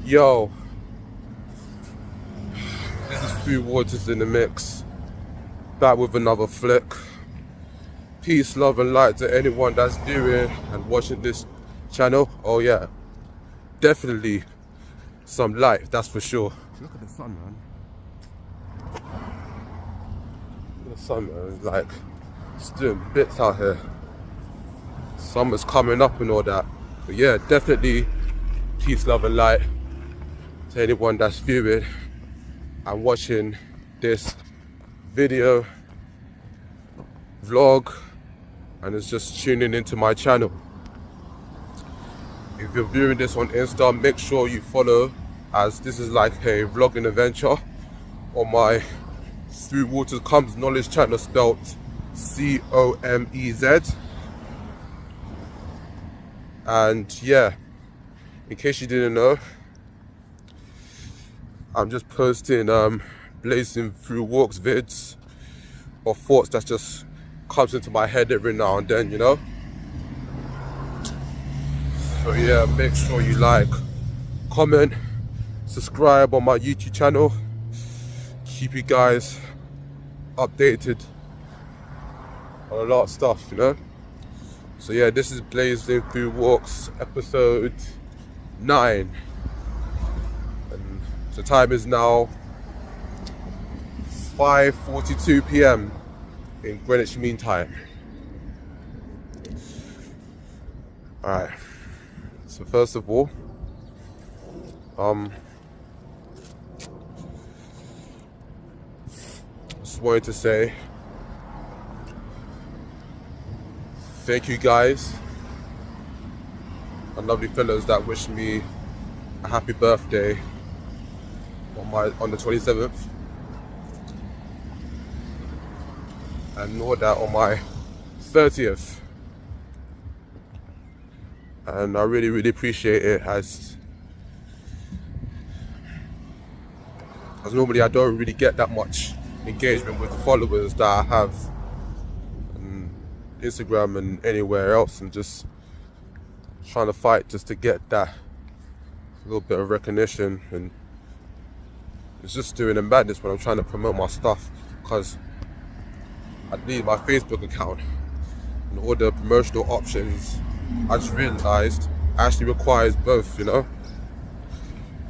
Yo, this is Thru Walks in the mix. Back with another flick. Peace, love and light to anyone that's viewing and watching this channel. Oh yeah, definitely some light, that's for sure. Look at the sun, man. Look at the sun, man. It's like, it's doing bits out here. Summer's coming up and all that. But yeah, definitely peace, love and light to anyone that's viewing and watching this video, vlog, and is just tuning into my channel. If you're viewing this on Insta, make sure you follow, as this is like a vlogging adventure on my Thru Walks Comes Knowledge channel, spelled COMEZ. And yeah, in case you didn't know, I'm just posting blazing Thru Walks vids or thoughts that just comes into my head every now and then, you know. So yeah, make sure you like, comment, subscribe on my YouTube channel. Keep you guys updated on a lot of stuff, you know. So yeah, this is Blazing Thru Walks episode 9. And the time is now 5:42 p.m. in Greenwich Mean Time. Alright. So first of all, just wanted to say thank you guys and lovely fellows that wished me a happy birthday on the 27th, and know that on my 30th. And I really appreciate it, as normally I don't really get that much engagement with the followers that I have on Instagram and anywhere else. I'm just trying to fight just to get that little bit of recognition, and it's just doing a madness when I'm trying to promote my stuff, because I need my Facebook account and all the promotional options. I just realized actually requires both, you know.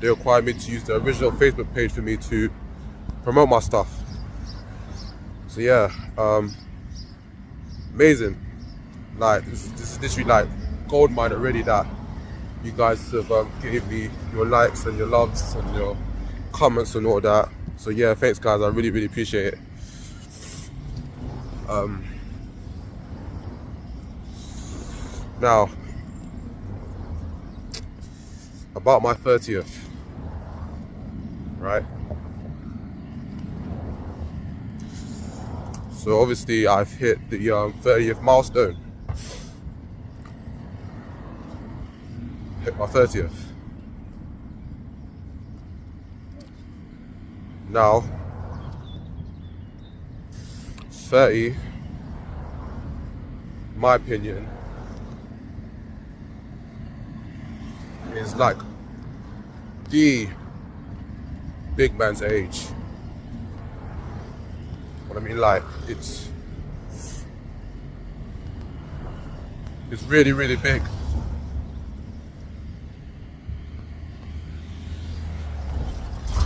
They require me to use the original Facebook page for me to promote my stuff. So yeah, amazing. Like this is literally like gold mine already that you guys have gave me your likes and your loves and your comments and all that. So yeah, thanks guys, I really appreciate it. Now, about my 30th, right? So obviously I've hit the 30th milestone. Hit my 30th. Now, 30, in my opinion, is like the big man's age. What I mean, like it's really big.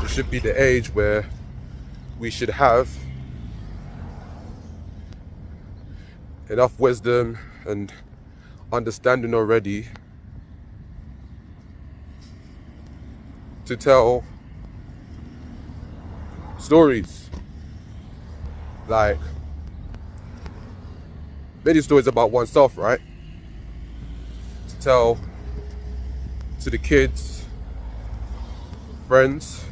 It should be the age where we should have enough wisdom and understanding already to tell stories, like many stories about oneself, right? To tell to the kids, friends,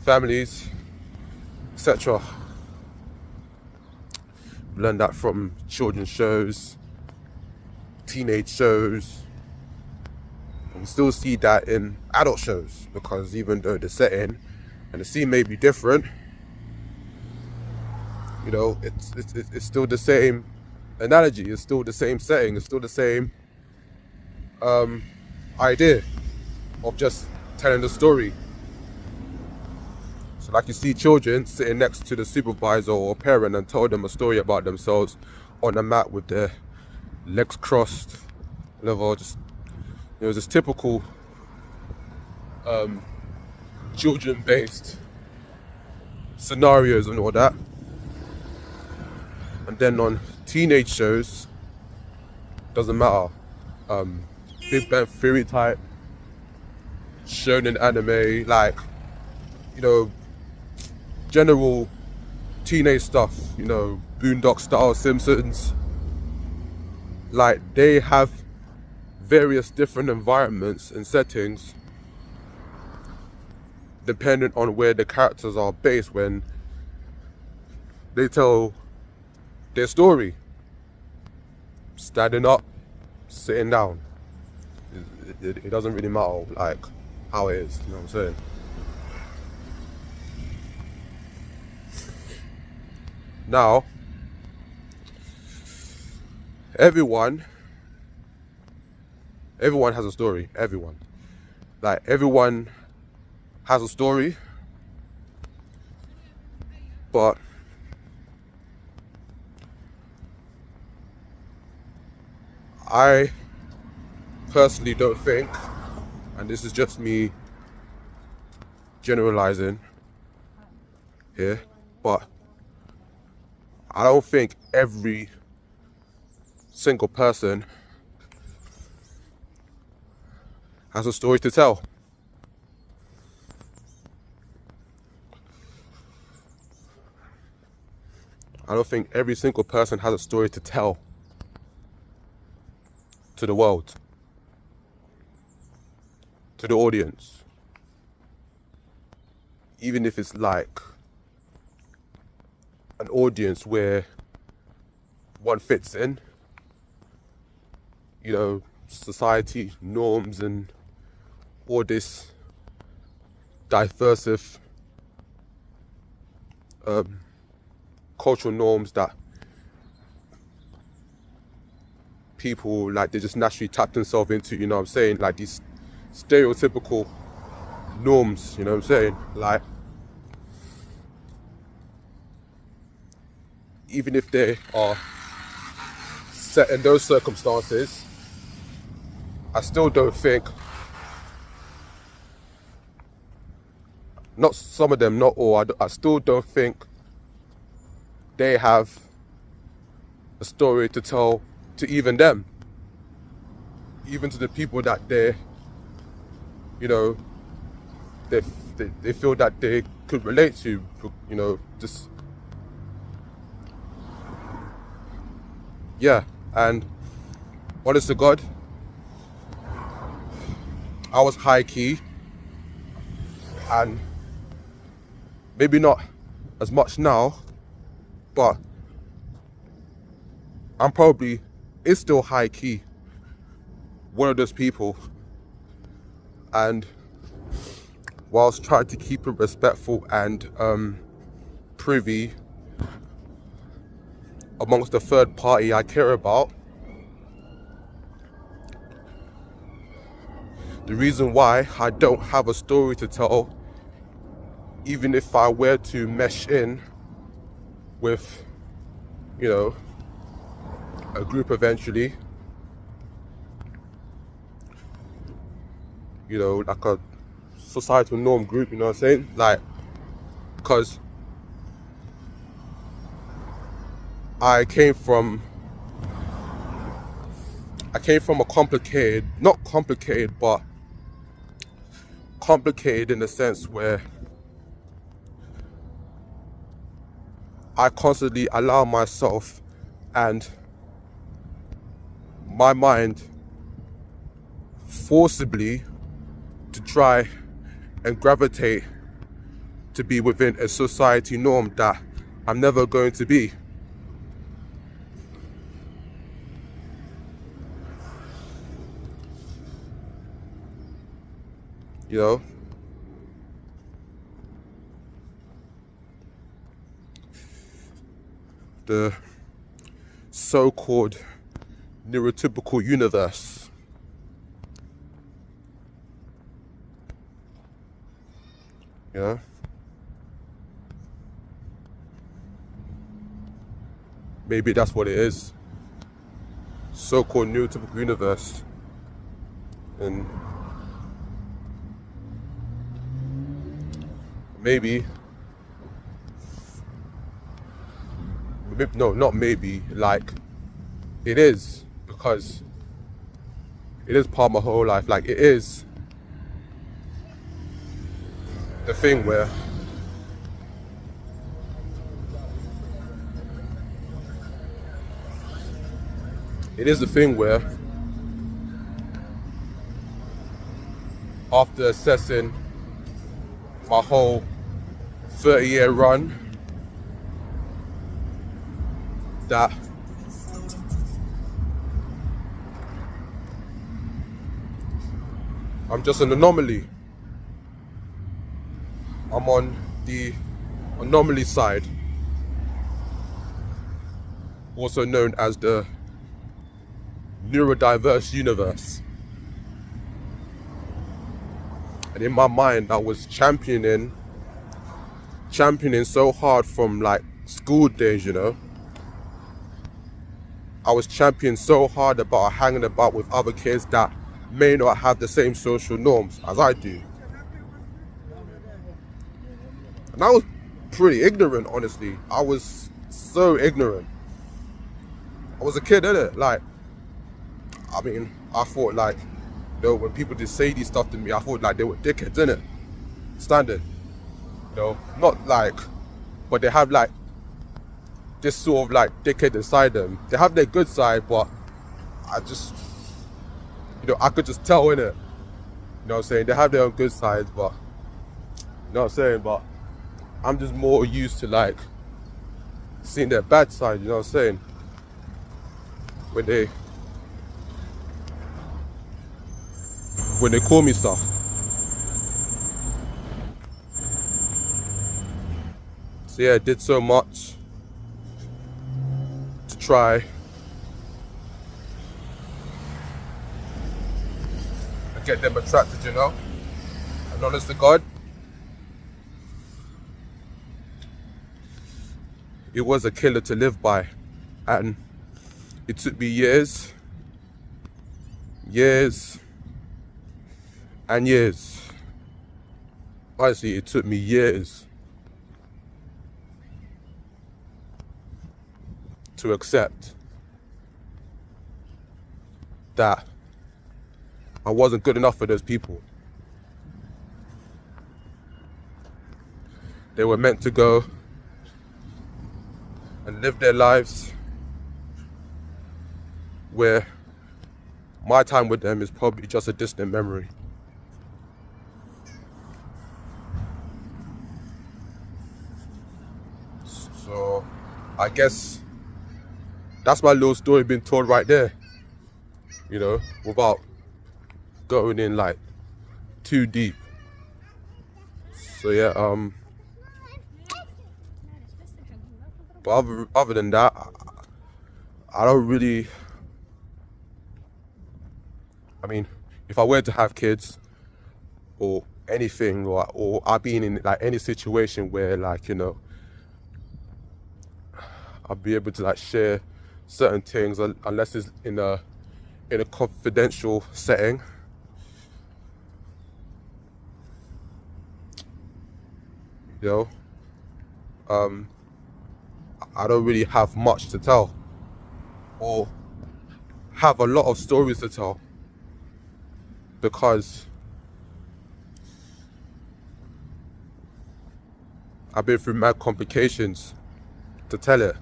families, etc. Learn that from children's shows, teenage shows, and still see that in adult shows, because even though the setting and the scene may be different, you know, it's still the same analogy, it's still the same setting, it's still the same idea of just telling the story. So like you see children sitting next to the supervisor or parent and tell them a story about themselves on a mat with their legs crossed, whatever, just, you know, just typical children-based scenarios and all that. And then on teenage shows, doesn't matter, Big Bang Theory type, shonen anime, like, you know, general teenage stuff, you know, Boondock style, Simpsons, like they have various different environments and settings depending on where the characters are based when they tell their story. Standing up, sitting down, it doesn't really matter like how it is, you know what I'm saying? Now, everyone has a story. Everyone has a story, but I personally don't think, and this is just me generalizing here, but I don't think every single person has a story to tell. I don't think every single person has a story to tell to the world, to the audience. Even if it's like an audience where one fits in, you know, society norms and all this diversive cultural norms that people like, they just naturally tap themselves into, you know what I'm saying, like these stereotypical norms, you know what I'm saying, like even if they are set in those circumstances, I still don't think, not some of them, not all, I still don't think they have a story to tell to even them, even to the people that they, you know, they feel that they could relate to, you know, just, yeah. And honest to God, I was high key, and maybe not as much now, but I'm probably, it's still high key, one of those people. And whilst trying to keep it respectful and privy amongst the third party I care about, the reason why I don't have a story to tell, even if I were to mesh in with, you know, a group eventually, you know, like a societal norm group, you know what I'm saying? Like, because I came from a complicated, not complicated, but complicated in the sense where I constantly allow myself and my mind forcibly to try and gravitate to be within a society norm that I'm never going to be. You know? The so-called neurotypical universe. You know? Maybe that's what it is. So-called neurotypical universe. And maybe, no, not maybe, like, it is, because it is part of my whole life. Like, it is the thing where after assessing my whole 30-year run, that I'm just an anomaly. I'm on the anomaly side, also known as the neurodiverse universe. And in my mind, I was championing so hard from like school days, you know. I was championing so hard about hanging about with other kids that may not have the same social norms as I do. And I was pretty ignorant, honestly. I was so ignorant. I was a kid, innit? Like, I mean, I thought like, you know, when people just say these stuff to me, I thought like they were dickheads, innit? Standard. You know, not like, but they have like this sort of like dickhead inside them. They have their good side, but I just, you know, I could just tell, innit? You know what I'm saying? They have their own good sides, but, you know what I'm saying? But I'm just more used to like seeing their bad side, you know what I'm saying? When they call me stuff. So yeah, I did so much to try and get them attracted, you know? And honest to God, it was a killer to live by. And it took me years and years. Honestly, it took me years to accept that I wasn't good enough for those people. They were meant to go and live their lives where my time with them is probably just a distant memory. So I guess that's my little story being told right there, you know, without going in like too deep. So yeah, but other than that, I don't really, I mean, if I were to have kids or anything, or I've been in like any situation where like, you know, I'll be able to like share certain things unless it's in a confidential setting. You know, I don't really have much to tell or have a lot of stories to tell because I've been through mad complications to tell it.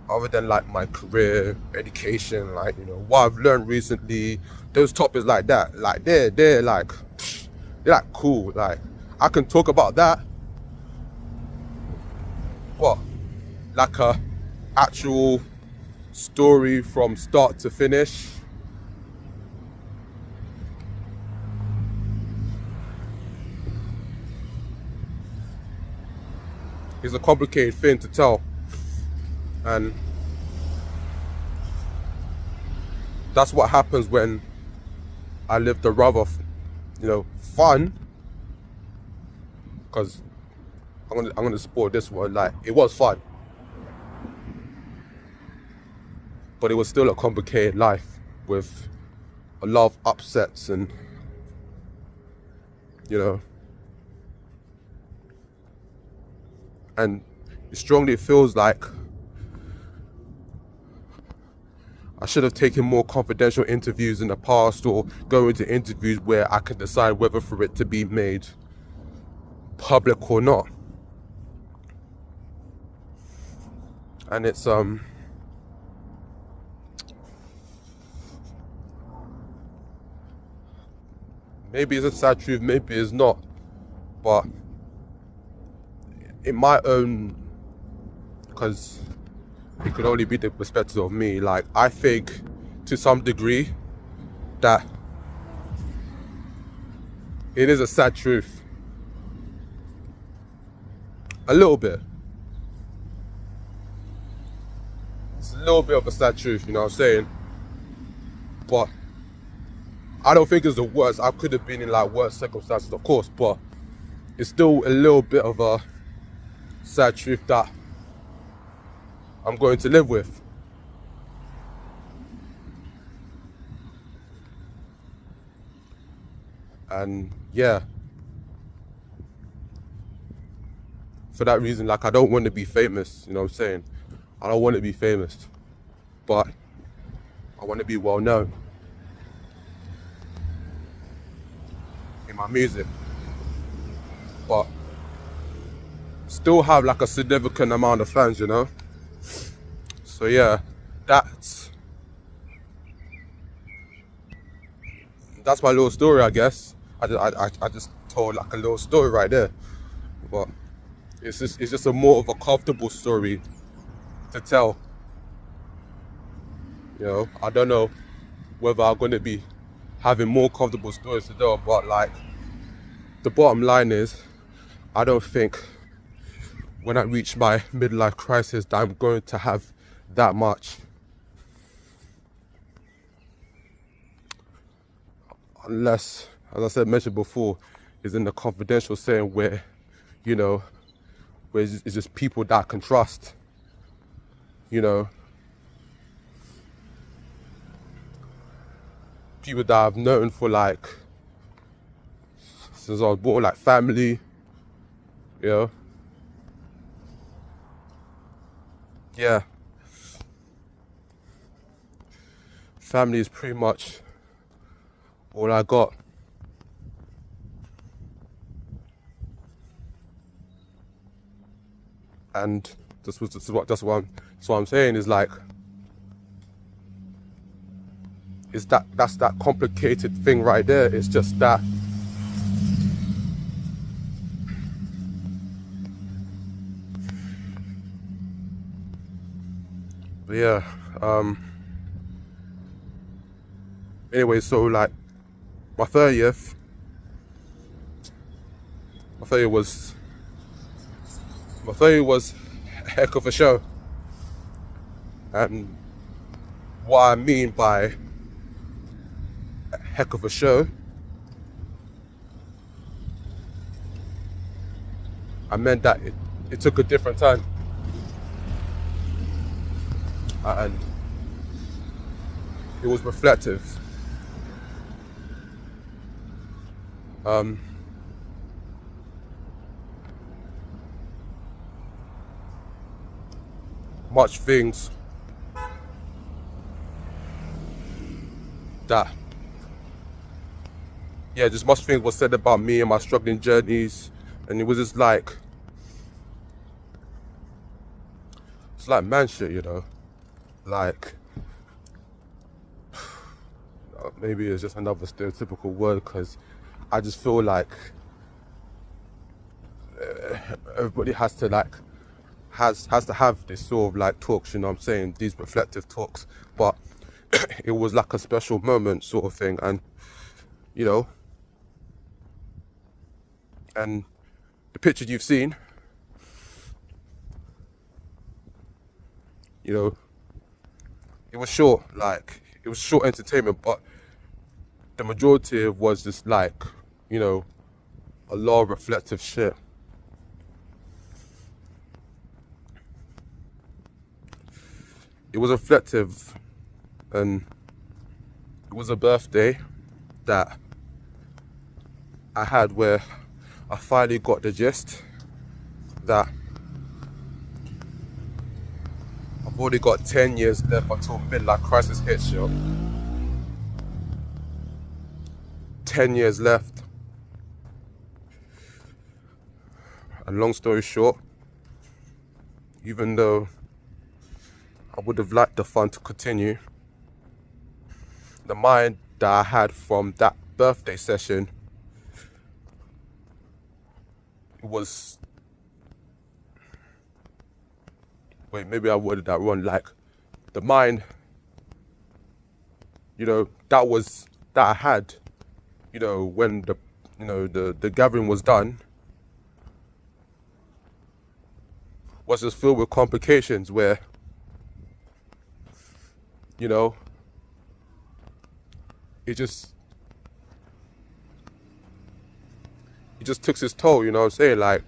Other than like my career, education, like, you know, what I've learned recently, those topics like that, like they're like cool. Like I can talk about that. What? Like a actual story from start to finish. It's a complicated thing to tell. And that's what happens when I live the rather, you know, fun because I'm gonna support this one. Like, it was fun, but it was still a complicated life with a lot of upsets, and and it strongly feels like I should have taken more confidential interviews in the past, or go into interviews where I can decide whether for it to be made public or not. And it's maybe it's a sad truth, maybe it's not, but in my own, because it could only be the perspective of me, like, I think to some degree that it is a sad truth. A little bit. It's a little bit of a sad truth, you know what I'm saying? But I don't think it's the worst. I could have been in like worse circumstances, of course, but it's still a little bit of a sad truth that I'm going to live with. And yeah, for that reason, like, I don't want to be famous, you know what I'm saying? I don't want to be famous, but I want to be well known in my music, but still have like a significant amount of fans, you know? So yeah, that's my little story, I guess. I just told like a little story right there, but it's just a more of a comfortable story to tell. You know, I don't know whether I'm going to be having more comfortable stories to tell, but like, the bottom line is, I don't think when I reach my midlife crisis that I'm going to have that much. Unless, as I said, mentioned before, is in the confidential setting where, where it's just people that I can trust, people that I've known for like, since I was born, like family, yeah. Family is pretty much all I got. And that's what I'm saying is like, that's that complicated thing right there. It's just that but yeah, anyway, so like my 30th was a heck of a show. And what I mean by a heck of a show, I meant that it took a different turn. And it was reflective. Much things that, just much things was said about me and my struggling journeys, and it was just like, it's like man shit, like, maybe it's just another stereotypical word, because I just feel like everybody has to have this sort of like talks, you know what I'm saying, these reflective talks, but it was like a special moment sort of thing. And and the picture you've seen, it was short entertainment, but the majority was just like, a lot of reflective shit. it was reflective, and it was a birthday that I had where I finally got the gist that I've already got 10 years left until midlife crisis hits, yo. 10 years left. And long story short, even though I would have liked the fun to continue, the mind that I had from that birthday session was, wait, maybe I worded that wrong. Like, the mind, that I had, when the gathering was done, was just filled with complications where, it just took its toll, you know what I'm saying? Like,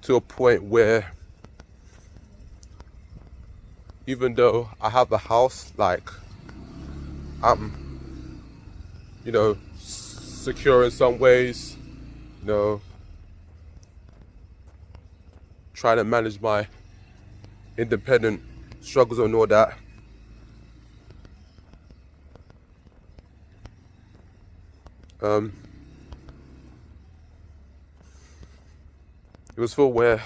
to a point where even though I have a house, like, I'm, secure in some ways, trying to manage my independent struggles and all that. It was feel where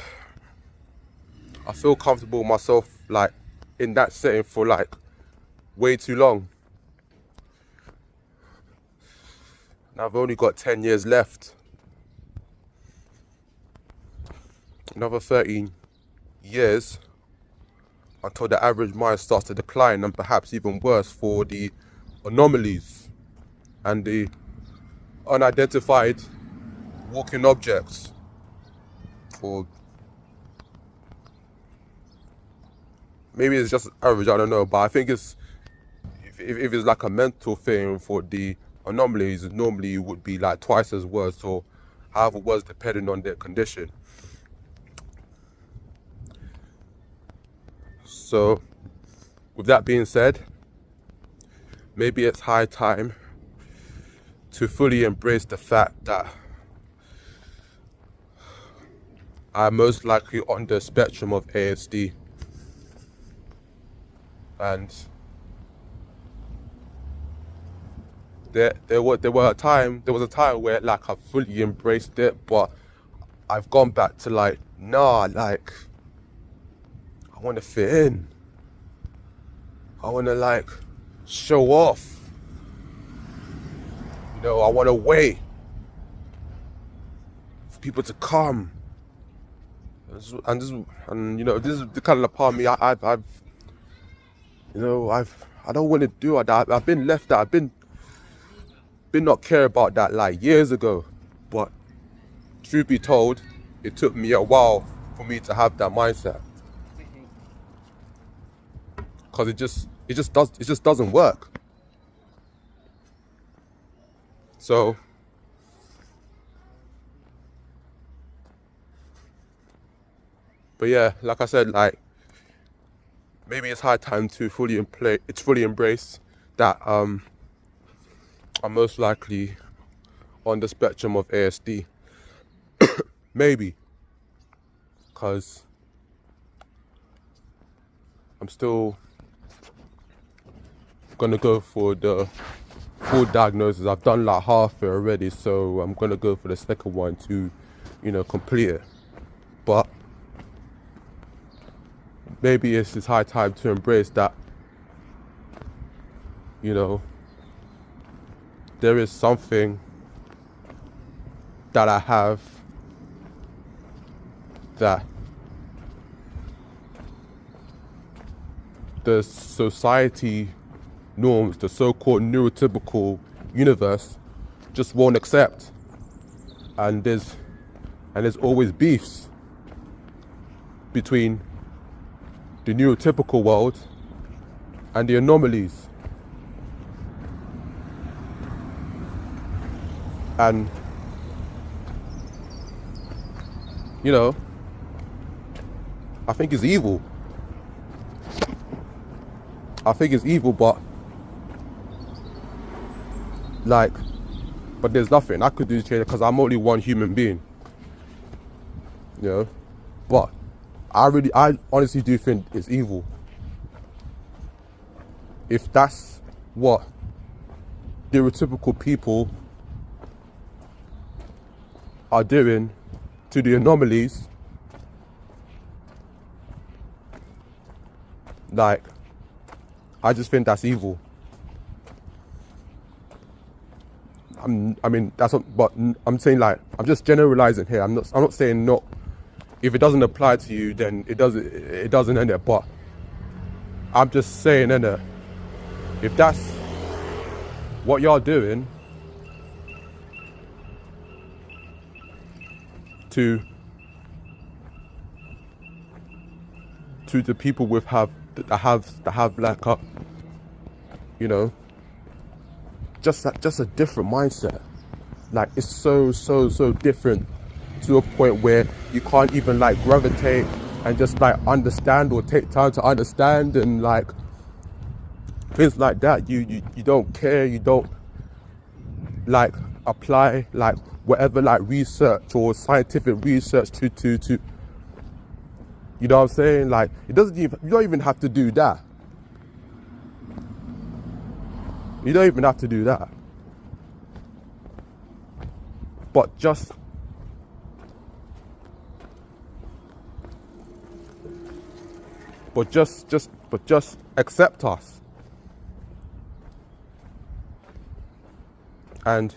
I feel comfortable with myself, like, in that setting for like way too long. And I've only got 10 years left. Another 13 years until the average mind starts to decline, and perhaps even worse for the anomalies and the unidentified walking objects, or maybe it's just average, I don't know, but I think it's, if it's like a mental thing for the anomalies, normally it would be like twice as worse, or however worse, depending on their condition. So, with that being said, maybe it's high time to fully embrace the fact that I'm most likely on the spectrum of ASD. And there was a time where like I fully embraced it, but I've gone back to like, nah, like, I want to fit in. I want to like show off. I want to wait for people to come. And this is the kind of part of me I don't want to do it. I've been left that. I've been not care about that like years ago. But truth be told, it took me a while for me to have that mindset, because it just doesn't work. So but yeah, like I said, like, maybe it's high time to fully embrace that I'm most likely on the spectrum of ASD. Maybe, because I'm still gonna go for the full diagnosis. I've done like half it already, so I'm gonna go for the second one to, complete it. But maybe it's just high time to embrace that, there is something that I have that the society norms, the so-called neurotypical universe, just won't accept. And there's always beefs between the neurotypical world and the anomalies. And I think it's evil. I think it's evil, but like, but there's nothing I could do to change it because I'm only one human being, you know. But I honestly do think it's evil. If that's what stereotypical people are doing to the anomalies, like, I just think that's evil. I mean, that's what, but I'm saying, like, I'm just generalizing here. I'm not saying no. If it doesn't apply to you, then it doesn't end it. But I'm just saying, innit, if that's what you're doing to the people that have like a, you know, just a different mindset. Like, it's so different to a point where you can't even like gravitate and just like understand or take time to understand, and like things like that. You don't care, you don't like apply like whatever like research or scientific research to you know what I'm saying? Like, you don't even have to do that. You don't even have to do that. But just accept us. And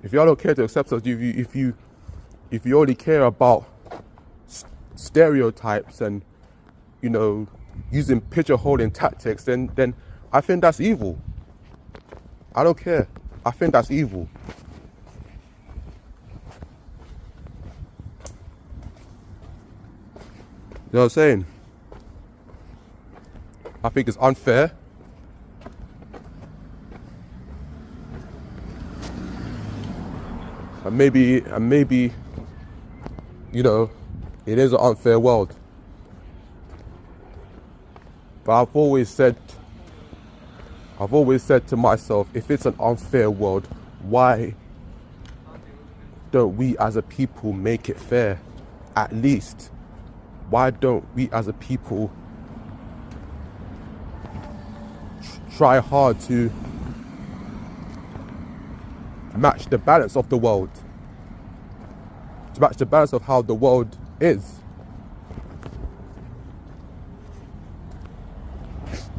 if y'all don't care to accept us, if you only care about stereotypes and, you know, using pigeonholing tactics, then I think that's evil. I don't care. I think that's evil. You know what I'm saying? I think it's unfair. And maybe, you know, it is an unfair world. But I've always said to myself, if it's an unfair world, why don't we as a people make it fair? At least, why don't we as a people try hard to match the balance of the world, to match the balance of how the world is?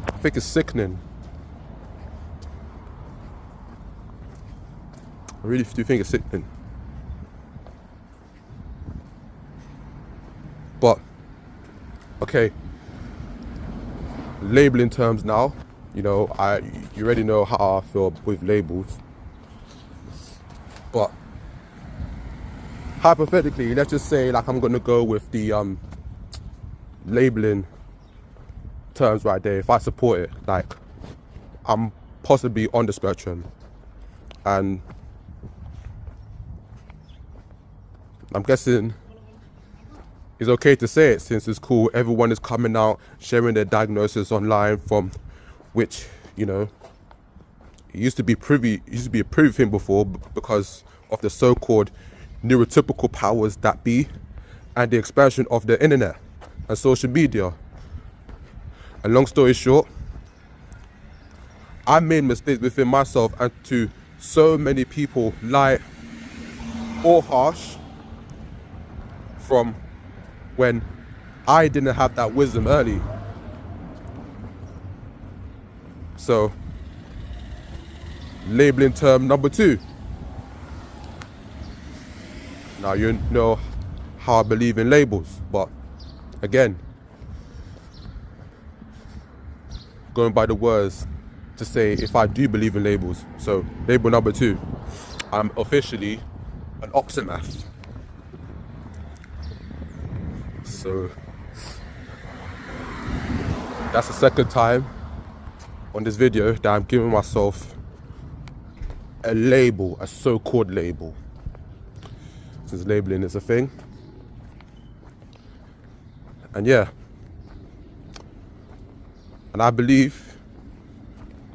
I think it's sickening. I really do think it's sickening. But, okay, labeling terms now. You know, you already know how I feel with labels. But hypothetically, let's just say, like, I'm gonna go with the labeling terms right there. If I support it, like, I'm possibly on the spectrum, and I'm guessing it's okay to say it since it's cool. Everyone is coming out, sharing their diagnosis online, from which, you know, it used to be a privy thing before because of the so-called neurotypical powers that be and the expansion of the internet and social media. And long story short, I made mistakes within myself and to so many people, light or harsh, from when I didn't have that wisdom early. So, labeling term number 2. Now, you know how I believe in labels, but again, going by the words to say if I do believe in labels. So, label number 2, I'm officially an oxymath. So, that's the second time on this video that I'm giving myself a label, a so-called label, since labeling is a thing. And yeah, And I believe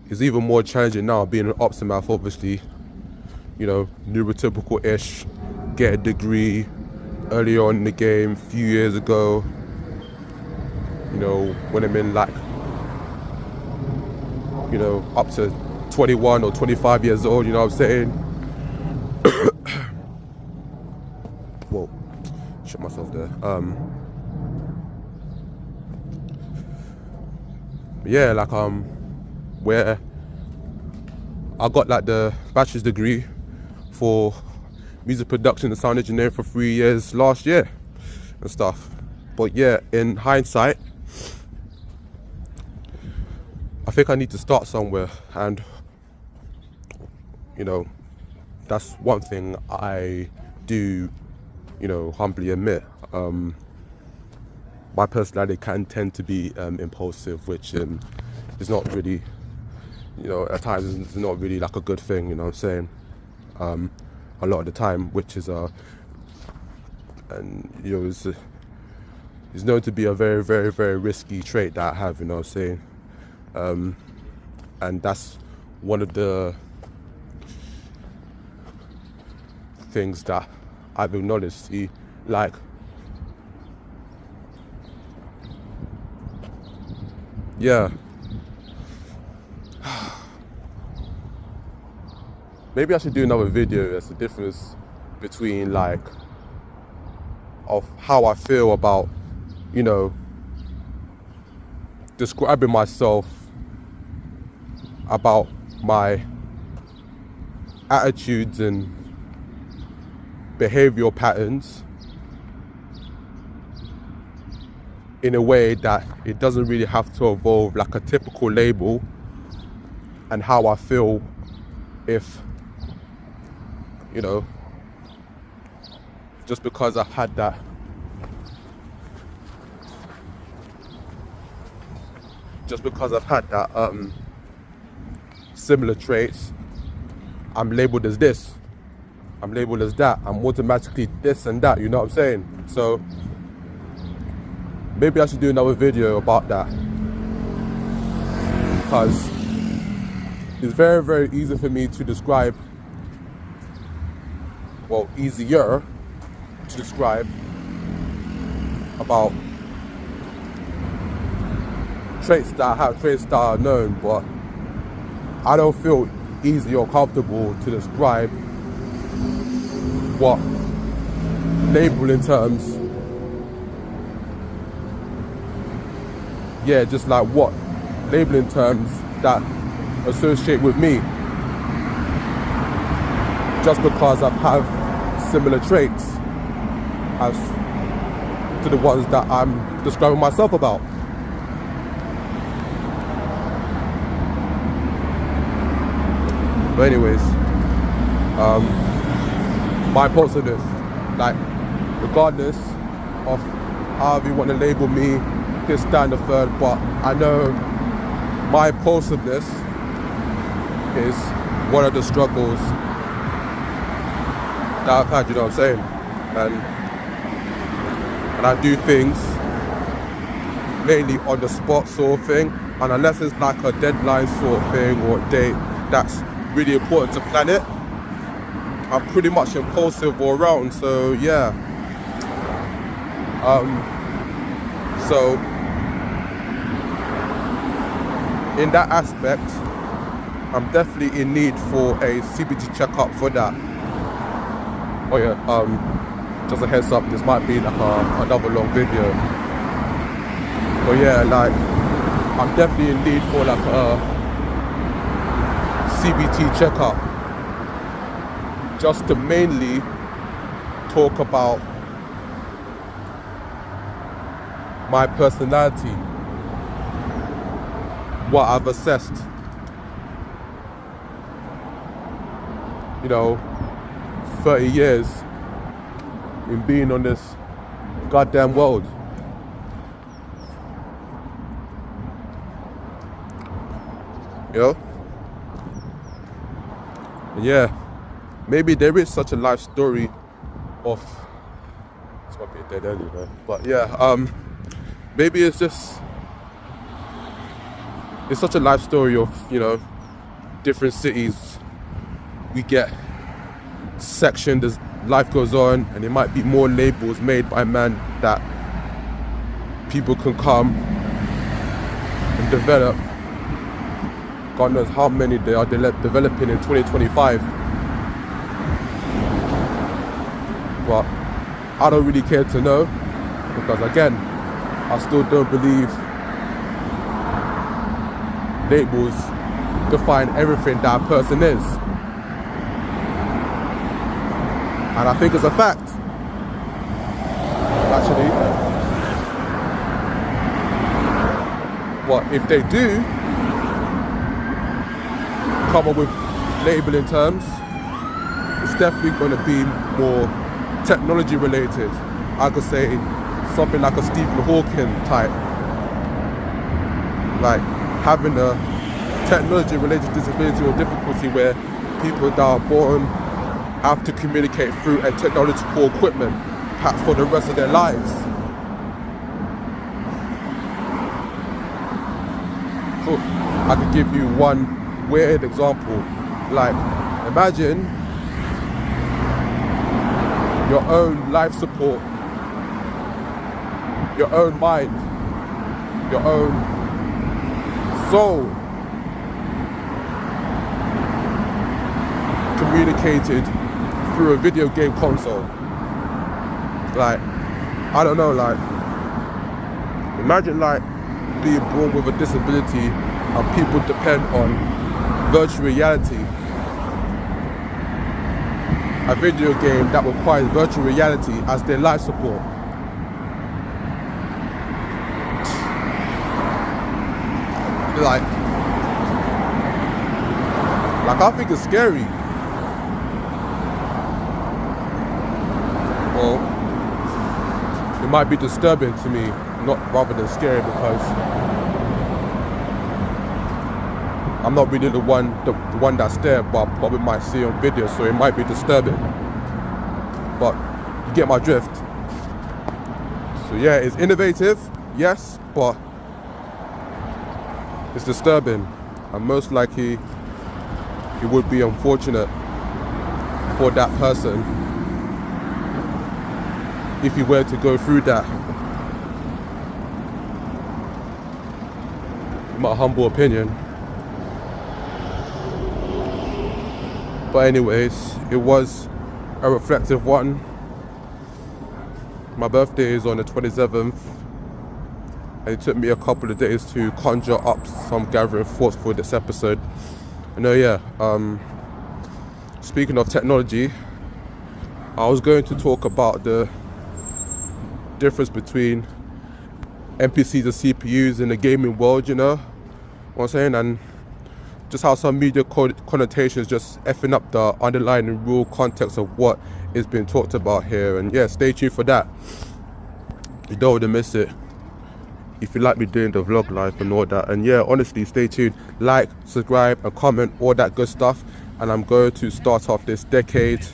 it's even more challenging now being an ops math, obviously. You know, neurotypical-ish, get a degree early on in the game, a few years ago. You know, when I'm in like, you know, up to 21 or 25 years old, you know what I'm saying? Whoa, shut myself there. Yeah, like where I got like the bachelor's degree for music production and sound engineering for 3 years last year and stuff. But yeah, in hindsight, I think I need to start somewhere, and you know, that's one thing I do, you know, humbly admit. My personality can tend to be impulsive, which is not really, you know, at times it's not really like a good thing, you know what I'm saying? A lot of the time, which is and you know, it's known to be a very, very, very risky trait that I have, you know what I'm saying? And that's one of the things that I've acknowledged. See, like, yeah, maybe I should do another video. That's the difference between like of how I feel about, you know, describing myself, about my attitudes and behavioral patterns in a way that it doesn't really have to evolve like a typical label, and how I feel if, you know, just because I've had that similar traits, I'm labeled as this, I'm labeled as that, I'm automatically this and that, you know what I'm saying? So maybe I should do another video about that, because it's very, very easy for me to describe, well, easier to describe about traits that I have, traits that are known, but I don't feel easy or comfortable to describe what labeling terms, yeah, just like what labeling terms that associate with me, just because I have similar traits as to the ones that I'm describing myself about. But anyways, my impulsiveness, like, regardless of however you want to label me, this, that, and the third, but I know my impulsiveness is one of the struggles that I've had, you know what I'm saying? And I do things mainly on the spot sort of thing, and unless it's like a deadline sort of thing or a date that's really important to plan it, I'm pretty much impulsive all around. So yeah, so in that aspect, I'm definitely in need for a CBT checkup for that. Oh yeah, just a heads up, this might be like another long video. But yeah, like, I'm definitely in need for like a CBT checkup, just to mainly talk about my personality, what I've assessed, you know, 30 years in being on this goddamn world. You know? And yeah, maybe there is such a life story of, this might be a dead end, you know, but yeah, maybe it's just it's such a life story of, you know, different cities. We get sectioned as life goes on, and there might be more labels made by man that people can come and develop. God knows how many they are developing in 2025. But I don't really care to know, because again, I still don't believe labels define everything that a person is. And I think it's a fact, actually. But if they do come up with labeling terms, it's definitely going to be more technology related. I could say something like a Stephen Hawking type, like having a technology related disability or difficulty where people that are born have to communicate through a technological equipment perhaps for the rest of their lives. So I could give you one weird example. Like, imagine your own life support, your own mind, your own soul communicated through a video game console. Like, I don't know, like, imagine like being born with a disability and people depend on virtual reality, a video game that requires virtual reality as their life support. Like I think it's scary. Well, it might be disturbing to me, not rather than scary, because I'm not really the one that's there, but I probably might see on video, so it might be disturbing. But you get my drift. So yeah, it's innovative, yes, but it's disturbing, and most likely it would be unfortunate for that person if he were to go through that. In my humble opinion. But anyways, it was a reflective one. My birthday is on the 27th, and it took me a couple of days to conjure up some gathering thoughts for this episode. And speaking of technology, I was going to talk about the difference between NPCs and CPUs in the gaming world, you know what I'm saying, and just how some media connotations just effing up the underlying real context of what is being talked about here. And yeah, stay tuned for that. You don't want to miss it if you like me doing the vlog life and all that. And yeah, honestly, stay tuned, like, subscribe and comment, all that good stuff. And I'm going to start off this decade,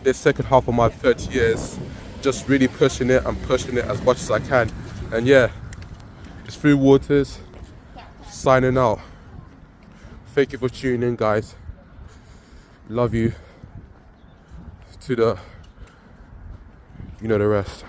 this second half of my 30 years, just really pushing it as much as I can. And yeah, it's Thru Walks signing out. Thank you for tuning in, guys. Love you to the, you know the rest.